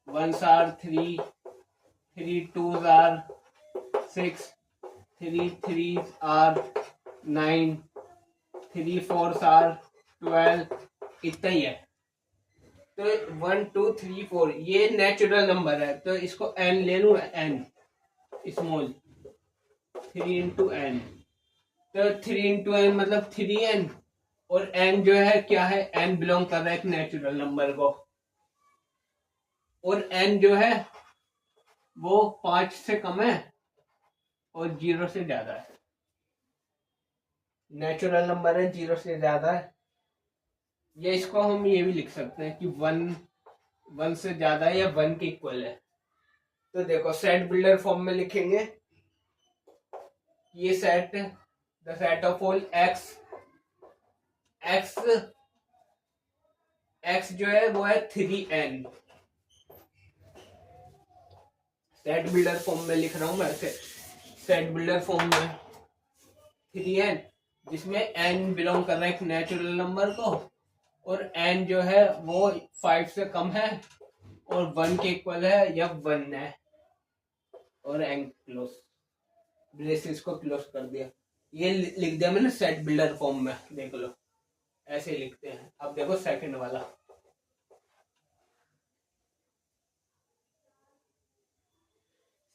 1s are 3, 3 2s are 6, 3 3s are 9, 3 4s are 12, इतना ही है। तो 1 2 3 4 ये नेचुरल नंबर है, तो इसको n ले लूं, n स्मॉल 3 इंटू एन, तो 3 इंटू एन मतलब 3n, और n जो है क्या है, n बिलोंग कर रहा है एक नेचुरल नंबर को, और n जो है वो 5 से कम है और 0 से ज्यादा है। नेचुरल नंबर है, 0 से ज्यादा है। या इसको हम ये भी लिख सकते हैं कि 1 से ज्यादा है या 1 के इक्वल है। तो देखो सेट बिल्डर फॉर्म में लिखेंगे, ये set the set of all x जो है वो है 3n। सेट बिल्डर फॉर्म में लिख रहा हूं मैं, सेट बिल्डर फॉर्म में 3n, जिसमें n बिलोंग कर रहा है एक नेचुरल नंबर को, और n जो है वो 5 से कम है और 1 के इक्वल है या 1 है, और n क्लोज, ब्रेसेस को क्लोज कर दिया। ये लिख दिया मैंने सेट बिल्डर फॉर्म में, देख लो ऐसे ही लिखते हैं। अब देखो सेकंड वाला,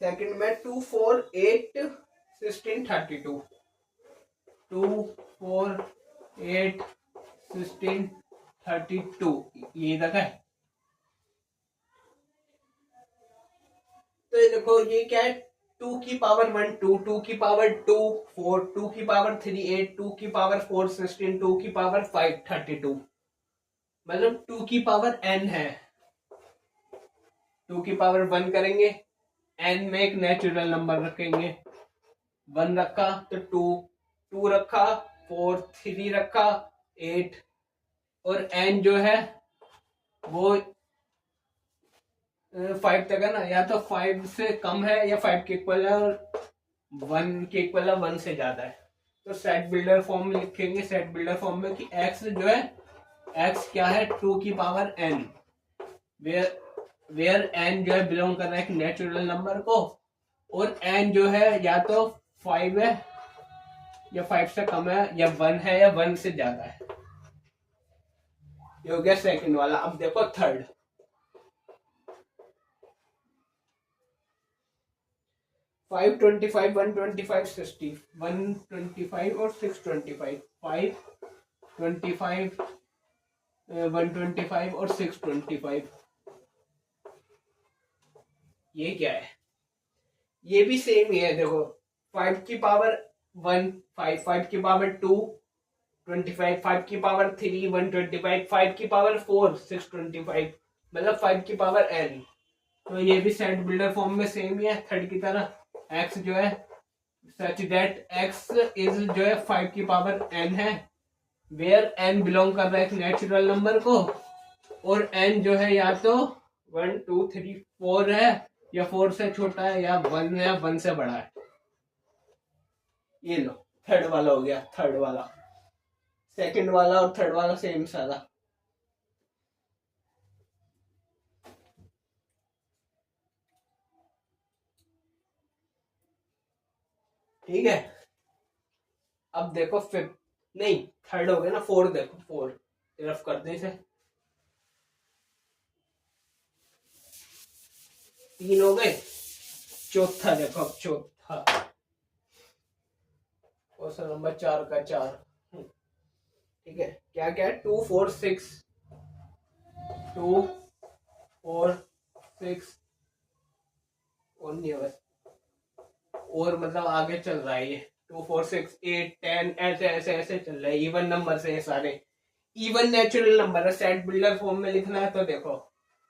सेकंड में 2 4 8 16 32, 2 4 8 16 32 ये तक है। तो ये देखो ये क्या है, 2 की पावर 1 2, 2 की पावर 2 4, 2 की पावर 3 8, 2 की पावर 4 16, 2 की पावर 5 32, मतलब 2 की पावर n है। 2 की पावर 1 करेंगे, n में एक नेचुरल नंबर रखेंगे, 1 रखा तो 2, 2 रखा 4, 3 रखा 8, और n जो है वो 5 तक है ना, या तो 5 से कम है या 5 के इक्वल है और 1 के इक्वल है, 1 से ज्यादा है। तो सेट बिल्डर फॉर्म में लिखेंगे, सेट बिल्डर फॉर्म में कि x जो है, x क्या है 2 की पावर n, वेयर n जो है बिलोंग कर रहा है एक नेचुरल नंबर को, और n जो है या तो 5 है या 5 से कम है, या 1 है या 1 से ज्यादा है। ये हो गया सेकंड वाला। अब देखो थर्ड, 5, 25, 125, 60, 125 और 625, 5, 25, 125 और 625, ये क्या है? ये भी सेम ही है। देखो 5 की पावर 1 5, 5 की पावर 2 25, 5 की पावर 3 125, 5 की पावर 4 625, मतलब 5 की पावर n। तो ये भी सेट बिल्डर फॉर्म में सेम ही है थर्ड की तरह। x जो है सच दैट x इज जो है 5 की पावर n है, वेयर n बिलोंग कर रहा है एक नेचुरल नंबर को, और n जो है या तो 1 2 3 4 है, या 4 से छोटा है, या 1 है, 1 से बड़ा है। ये लो थर्ड वाला हो गया। थर्ड वाला, सेकंड वाला और थर्ड वाला सेम सारा। ठीक है, अब देखो फिफ्थ, नहीं थर्ड हो गया ना, फोर्थ देखो, फोर्थ रफ कर दे इसे। 3 हो गए, चौथा देखो, अब चौथा क्वेश्चन नंबर 4 का 4। ठीक है, क्या क्या है 2 4 6, 2 4 6 और नहीं बस, और मतलब आगे चल रहा है ये 2 4 6 8 10, ऐसे ऐसे ऐसे चल रहा है। इवन नंबर से ये सारे इवन नेचुरल नंबर है। सेट बिल्डर फॉर्म में लिखना है तो देखो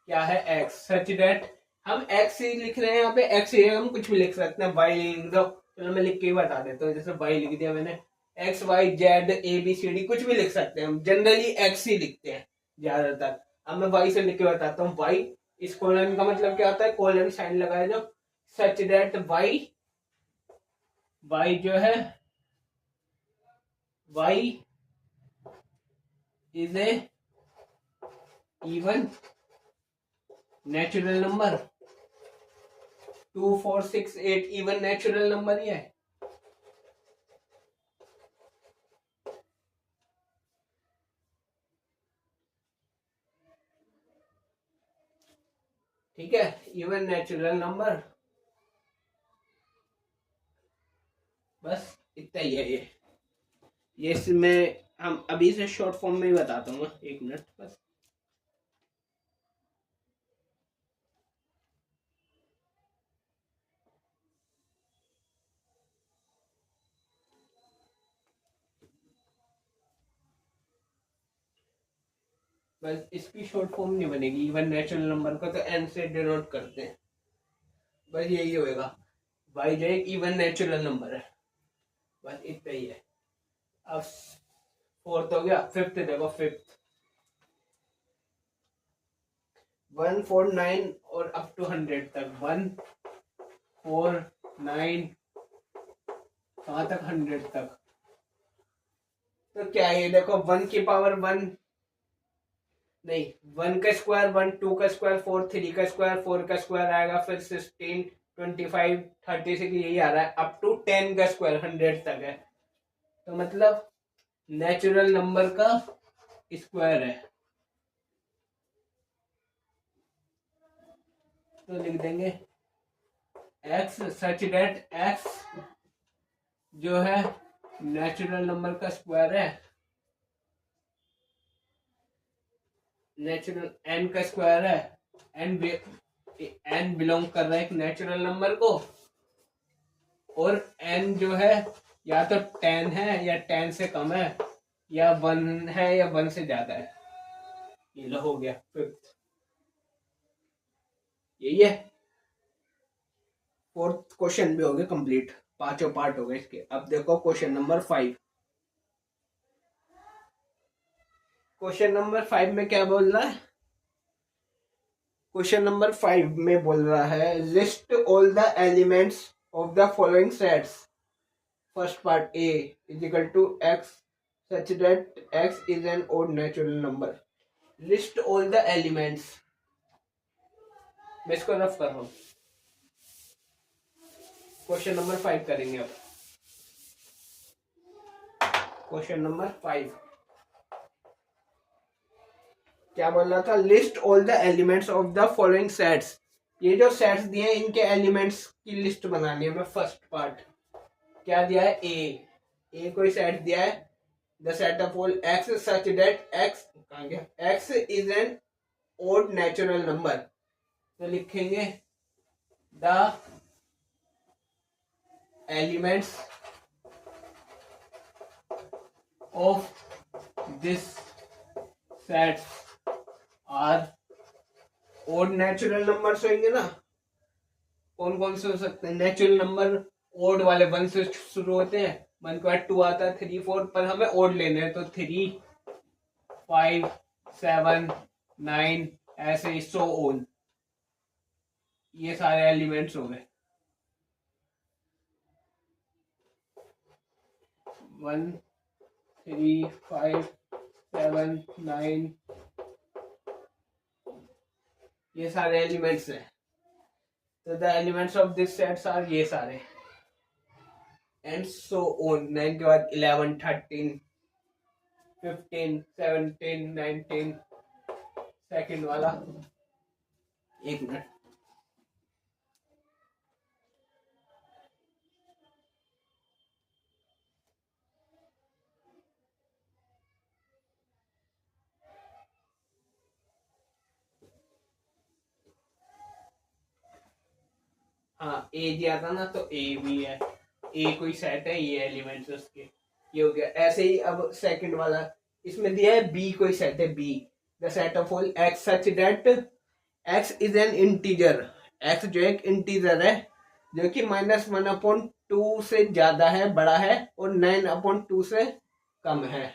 क्या है x, सच दैट हम x ही लिख रहे हैं यहाँ पे, x ही हम कुछ भी लिख सकते हैं, y लिख दो, चलो मैं लिख के ही बता देता हूँ। जैसे y लिख दिया मैंने, x y z a b c d कुछ भी लिख सकते हैं, हम जनरली x ही लिखते हैं ज्यादातर। अब मैं y से लिख के बताता हूँ। y, इस कोलन का मतलब क्या होता है, कोलन साइन लगाया जो, सच दैट y जो है y is a even natural number. 2 4 6 8 even natural number ही है। ठीक है, इवन नेचुरल नंबर, बस इतना ही है ये इसमें हम अभी से शॉर्ट फॉर्म में ही बताता हूँ, 1 मिनट बस। बस इसकी शॉर्ट फॉर्म नहीं बनेगी, इवन नेचुरल नंबर का तो एन से डिनोट करते हैं, बस यही होएगा। वाई जो एक इवन नेचुरल नंबर है, बस इतना ही है। अब फोर्थ हो गया, फिफ्थ देखो, फिफ्थ 1 4 9 और अप टू 100 तक, 1 4 9 कहाँ तक, 100 तक। तो क्या है, देखो 1 की पावर 1 नहीं, 1 का स्क्वायर 1, 2 का स्क्वायर 4, 3 का स्क्वायर 4 का स्क्वायर आएगा, फिर 16 25 36 यही आ रहा है, अप टू 10 का स्क्वायर 100 तक है। तो मतलब नेचुरल नंबर का स्क्वायर है, तो लिख देंगे x सच डेट x जो है नेचुरल नंबर का स्क्वायर है, नेचुरल n का स्क्वायर है, n बिलोंग कर रहा है एक नेचुरल नंबर को, और n जो है या तो 10 है या 10 से कम है, या 1 है या 1 से ज्यादा है। ये लो हो गया फिफ्थ, यही है। फोर्थ क्वेश्चन भी हो गया कंप्लीट, पांचों पार्ट हो गए इसके। अब देखो क्वेश्चन नंबर 5। क्वेश्चन नंबर 5 में क्या बोल रहा है, क्वेश्चन नंबर 5 में बोल रहा है list all the elements of the following sets. First part A is equal to x such that x is an odd natural number. List all the elements. मैं इसको रफ कर रहा हूं. क्वेश्चन नंबर 5 करेंगे अब. क्वेश्चन नंबर 5 क्या बोल रहा था? List all the elements of the following sets. ये जो सेट्स दिए हैं इनके एलिमेंट्स की लिस्ट बनानी है. मैं फर्स्ट पार्ट क्या दिया है? ए कोई सेट दिया है. The set of all x such that x कहां गया? X is an odd natural number. तो लिखेंगे the elements of this sets are odd natural numbers होंगे ना. कौन कौन से हो सकते हैं नेचुरल नंबर? ओड वाले 1 से शुरू होते हैं. 1 के बाद 2 आता है, 3 4, पर हमें ओड लेने हैं तो 3 5 7 9 ऐसे सो ऑन. ये सारे एलिमेंट्स हो गए. 1 3 5 7 9 ये सारे एलिमेंट्स हैं. तो the elements of this sets are ये सारे एंड सो ऑन. 9 के बाद 11 13 15 17 19. सेकंड वाला एक मिनट. हाँ ए दिया था ना, तो ए भी है. ए कोई सेट है, ये एलिमेंट्स उसके. ये हो गया. ऐसे ही अब सेकंड वाला इसमें दिया है बी कोई सेट है. Be the set of all x such that x is an integer. X जो एक इंटीजर है जो कि -1/2 से ज्यादा है, बड़ा है, और 9/2 से कम है.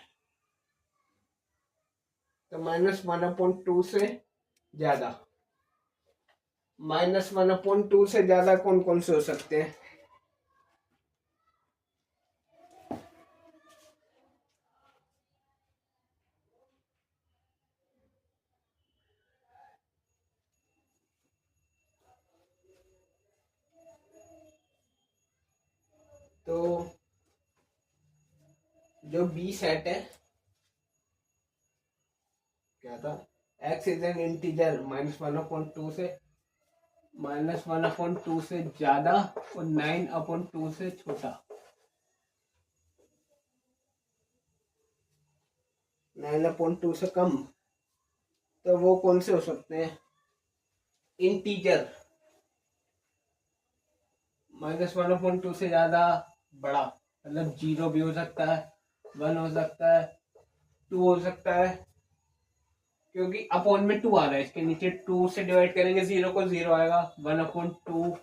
तो -1/2 से ज्यादा. -1/2 से ज्यादा कौन कौन से हो सकते हैं? तो जो बी सेट है क्या था? एक्स इज एन इंटीजर -1/2 से -1/2 से ज्यादा और 9/2 से छोटा. 9/2 से कम. तो वो कौन से हो सकते हैं? इंटीजर. -1/2 से ज्यादा बड़ा मतलब 0 भी हो सकता है, 1 हो सकता है, 2 हो सकता है, क्योंकि अपॉन में 2 आ रहा है. इसके नीचे 2 से डिवाइड करेंगे 0 को, 0 आएगा. 1/2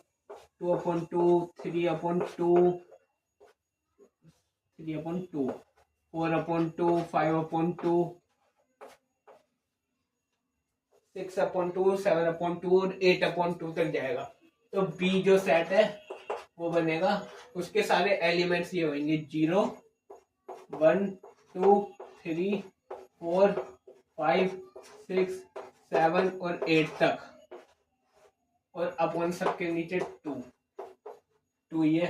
2/2 3/2 3/2 4/2 5/2 6/2 7/2 और 8/2 तक जाएगा. तो बी जो सेट है वो बनेगा. उसके सारे एलिमेंट्स ये होंगे 0 1 2 3 4 5 6 7 और 8 तक. और अपॉन सबके नीचे 2 ये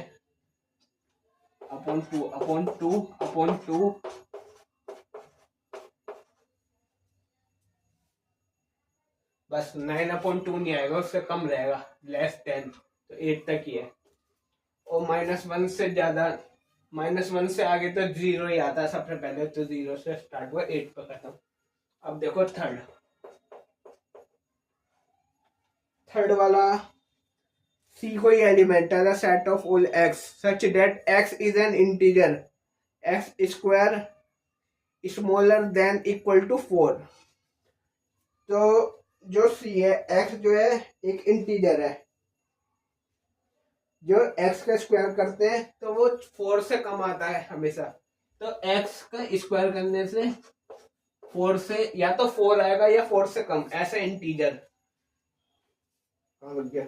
अपॉन 2 बस. 9/2 नहीं आएगा, उससे कम रहेगा, <10. तो 8 तक ही है. और -1 से ज्यादा, -1 से आगे तो 0 ही आता है सबसे पहले. तो 0 से स्टार्ट हुआ, 8 पर खत्म. अब देखो थर्ड वाला. सी कोई एलिमेंट है. The set of all x such that x is an integer x square smaller than equal to 4. तो जो सी है, एक्स जो है एक इंटीजर है जो एक्स का स्क्वायर करते हैं तो वो 4 से कम आता है हमेशा. तो एक्स का स्क्वायर करने से 4 से या तो 4 आएगा या 4 से कम, ऐसा इंटीजर. हाँ बन गया।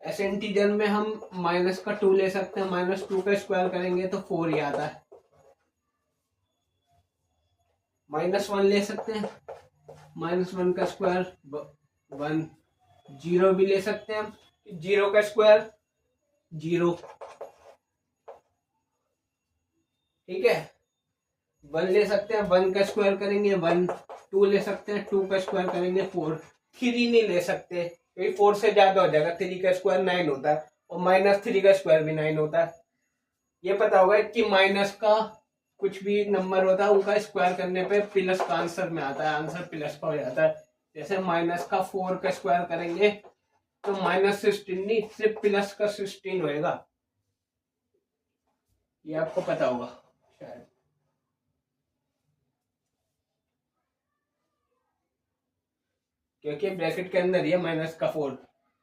ऐसे इंटीजर में हम माइनस का 2 ले सकते हैं, -2 का स्क्वायर करेंगे तो 4 ही आता है। -1 ले सकते हैं, -1 का स्क्वायर 1। 0 भी ले सकते हैं हम, 0 का स्क्वायर 0। ठीक है। 1 ले सकते हैं, 1 का स्क्वायर करेंगे 1। 2 ले सकते हैं, 2 का स्क्वायर करेंगे 4। 3 नहीं ले सकते क्योंकि 4 से ज्यादा हो जाएगा। 3 का स्क्वायर 9 होता है और -3 का स्क्वायर भी 9 होता है। ये पता होगा कि माइनस का कुछ भी नंबर होता है उनका स्क्वायर करने पे प्लस का आंसर में आता है, आंसर प्लस का हो जाता है। जैसे -4 का स्क्वायर करेंगे तो -16 नहीं, सिर्फ प्लस का 16 होएगा। ये आपको पता होगा शायद, क्योंकि ब्रैकेट के अंदर ये -4।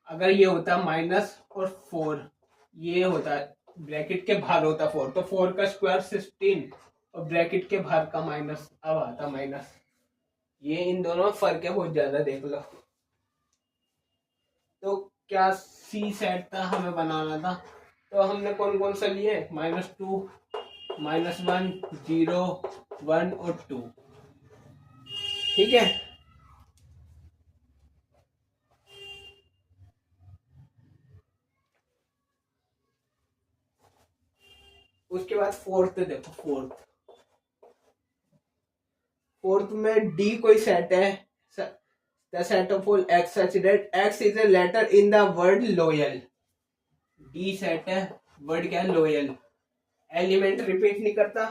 अगर ये होता -4, ये होता ब्रैकेट के बाहर होता 4, तो 4 का स्क्वायर 16 और ब्रैकेट के बाहर का माइनस, अब आता माइनस। ये इन दोनों में फर्क है बहुत ज्यादा, देख लो। तो क्या सी सेट था हमें बनाना था, तो हमने कौन कौन सा लिए, -2, -1, 0, 1 और 2। ठीक है। उसके बाद फोर्थ देखो, फोर्थ में डी कोई सेट है, the set of all x such that x is a letter in the word loyal। D set है, वर्ड क्या है, लोयल। एलिमेंट रिपीट नहीं करता,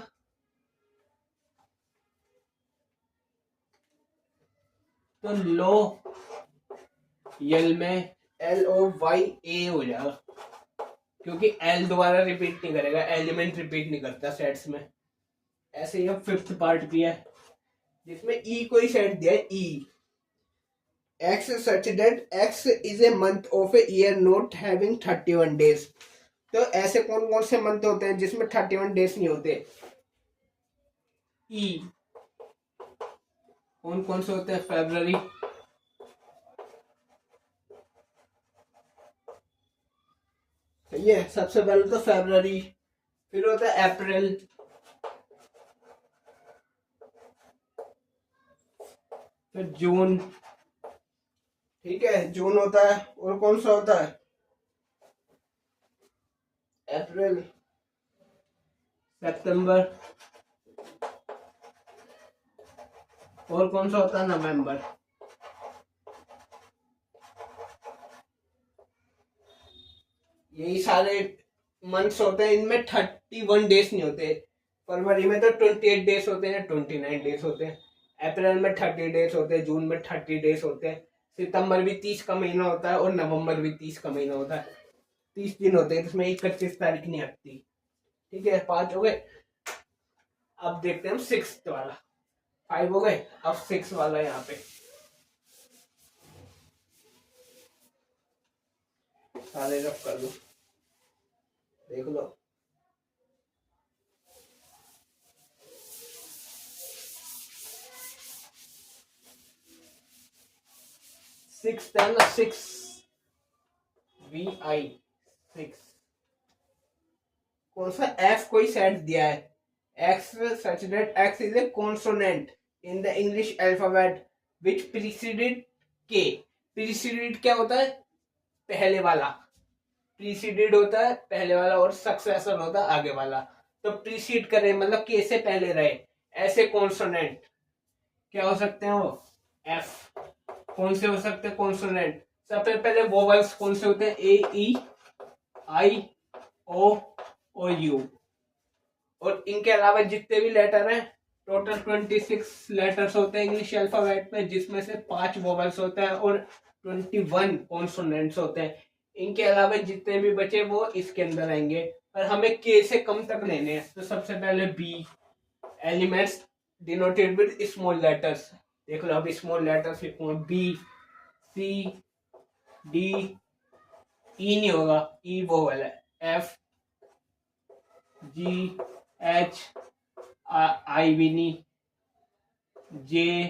तो लो यल में LOYA हो जाएगा, क्योंकि एल दोबारा रिपीट नहीं करेगा, एलिमेंट रिपीट नहीं करता सेट्स में। ऐसे ही फिफ्थ पार्ट भी है जिसमें ई कोई सेट दिया है, ई x such that x is a month of a year not having 31 days। तो ऐसे कौन कौन से मंथ होते हैं जिसमें 31 डेज नहीं होते, ई कौन कौन से होते हैं, फरवरी, सही है, सबसे पहले तो फरवरी, फिर होता है अप्रैल, फिर जून। ठीक है, जून होता है, और कौन सा होता है, अप्रैल, सितंबर, और कौन सा होता है, नवंबर। यही सारे मंथ्स होते हैं, इनमें 31 डेज नहीं होते। फरवरी में तो 28 डेज होते हैं, 29 डेज होते हैं। अप्रैल में 30 डेज होते हैं, जून में 30 डेज होते हैं, सितंबर भी 30 का महीना होता है और नवंबर भी 30 का महीना होता है। 30 दिन होते हैं, इसमें 31 तारीख नहीं आती। ठीक है, 5 हो गए। अब देखते हैं हम 6 वाला। 5 हो गए, अब 6 वाला यहाँ पे सारे रफ कर लो, देख लो। सिक्स है ना, 6 VI 6। कौन सा F कोई सेट दिया है, X such that X is a consonant in the English alphabet which preceded K। preceded क्या होता है, पहले वाला, preceded होता है पहले वाला, और successor होता है आगे वाला। तो precede करे मतलब K से पहले रहे, ऐसे कॉन्सोनेंट क्या हो सकते हैं, वो F। कौन से हो सकते हैं कॉन्सोनेंट, सबसे पहले वोवल्स कौन से होते हैं, A, E, I, O और U। और इनके अलावा जितने भी लेटर हैं, टोटल 26 लेटर्स होते हैं इंग्लिश अल्फाबेट में, जिसमें से 5 वोवल्स होते हैं और 21 कॉन्सोनेंट्स होते हैं। इनके अलावा जितने भी बचे वो इसके अंदर आएंगे, और हमें के से कम तक लेने हैं। तो सबसे पहले B, elements denoted with small letters. देख लो, अब स्मॉल लेटर्स लिखूंगा, बी, सी, डी, ई नहीं होगा, ई वोवल है, एफ, जी, एच, आई भी नहीं, जे,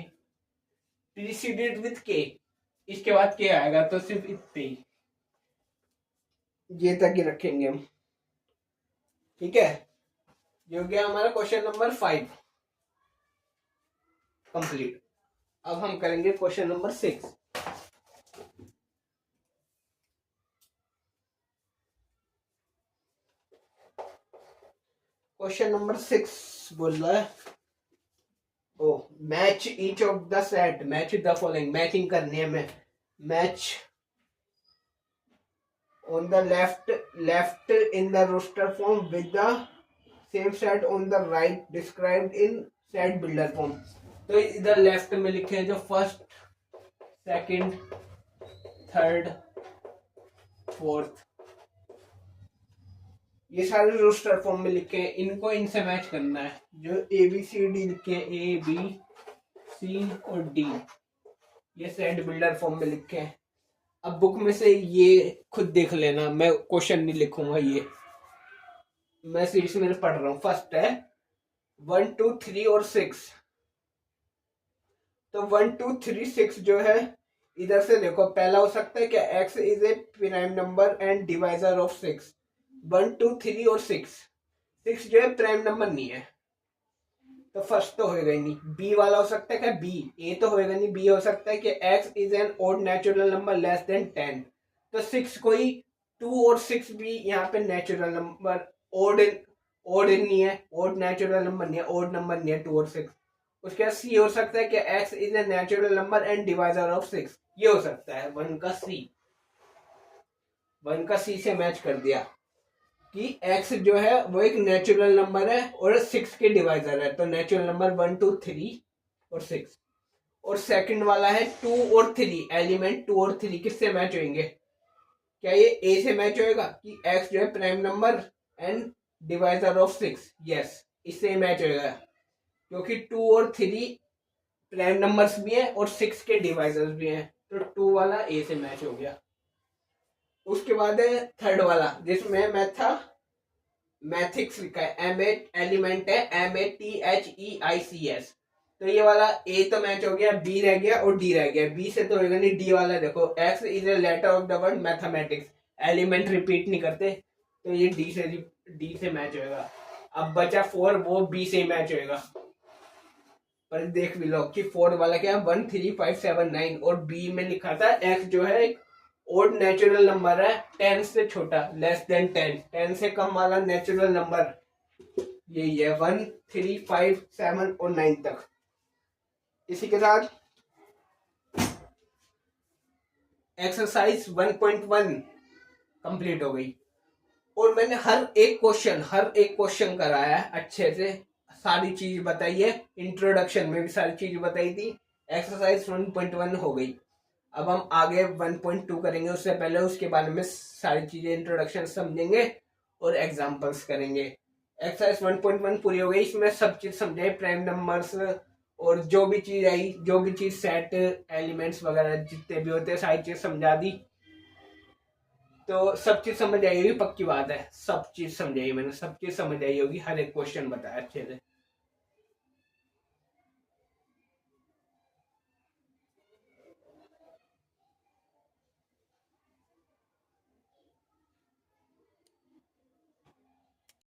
प्रीसीडेड विथ के, इसके बाद क्या आएगा, तो सिर्फ इतने ही, ये तक ही रखेंगे हम। ठीक है, ये हो गया हमारा क्वेश्चन नंबर 5 कंप्लीट। अब हम करेंगे क्वेश्चन नंबर 6। क्वेश्चन नंबर 6 बोल रहा है, oh match each of the set, match the following, matching करनी है हमें। Match on the left in the roster form with the same set on the right described in set builder form। तो इधर left में लिखे हैं जो first, second, third, fourth, ये सारे रोस्टर फॉर्म में लिखे हैं, इनको इनसे मैच करना है। जो ए बी सी डी लिखे हैं, ए बी सी और डी, ये सेट बिल्डर फॉर्म में लिखे हैं। अब बुक में से ये खुद देख लेना, मैं क्वेश्चन नहीं लिखूंगा, ये मैं सीरीज में पढ़ रहा हूं। फर्स्ट है 1 2 3 और 6। तो 1 2 3 6 जो है, इधर से देखो, पहला हो सकता है क्या, x is a prime number and divisor of 6। 1 2 3 और 6 जो है प्राइम नंबर नहीं है, तो फर्स्ट तो होएगा ही नहीं। बी वाला हो सकता है क्या, बी, ए तो होएगा नहीं, बी हो सकता है कि x is an odd natural number less than 10। तो 6 कोई 2 और 6 भी यहाँ पे नेचुरल नंबर, ओड नहीं है, ओड नेचुरल नंबर नहीं है, ओड नंबर नहीं है 2 और 6। उसके बाद सी हो सकता है कि x is a natural number and divisor of 6, ये हो सकता है 1 का सी। 1 का सी से मैच कर दिया कि x जो है वो एक नेचुरल नंबर है और 6 के डिवाइजर है, तो नेचुरल नंबर 1 2 3 और 6। और सेकंड वाला है 2 और 3, एलिमेंट 2 और 3 किससे मैच होंगे, क्या ये a से मैच होएगा कि x जो है prime number and divisor of 6, yes, इससे मैच होएगा, क्योंकि 2 और 3 प्राइम नंबर्स भी हैं और 6 के डिवाइजर्स भी हैं, तो 2 वाला a से मैच हो गया। उसके बाद है थर्ड वाला, जिसमें मैथिक्स लिखा है, एलिमेंट है MATHEICS। तो ये वाला ए तो मैच हो गया, बी रह गया और डी रह गया। बी से तो होगा नहीं, डी वाला देखो, x is a letter of the word mathematics, element repeat नहीं करते, तो ये डी से मैच होगा। अब बचा 4, वो बी से मैच होगा। पर देख भी लो कि 4 वाला क्या है, 1 3 5 7 9, और बी में लिखा था एक्स जो है एक ओड नेचुरल नंबर है, 10 से छोटा, लेस देन 10, 10 से कम वाला नेचुरल नंबर यही है 1 3 5 7 और 9 तक। इसी के साथ एक्सरसाइज 1.1 कंप्लीट हो गई, और मैंने हर एक क्वेश्चन कराया है अच्छे से, सारी चीज बताई है, इंट्रोडक्शन में भी सारी चीज बताई थी। एक्सरसाइज 1.1 हो गई। अब हम आगे 1.2 करेंगे, उससे पहले उसके बारे में सारी चीजें इंट्रोडक्शन समझेंगे और एग्जांपल्स करेंगे। एक्सरसाइज 1.1 पूरी हो गई, इसमें सब चीज समझाई, प्राइम नंबर्स और जो भी चीज आई, जो भी चीज सेट एलिमेंट्स वगैरह जितने भी होते हैं, सारी चीज समझा दी। तो सब चीज समझ आई होगी, पक्की बात है, सब चीज समझाई मैंने, सब चीज समझ आई होगी, हर एक क्वेश्चन बताया अच्छे से।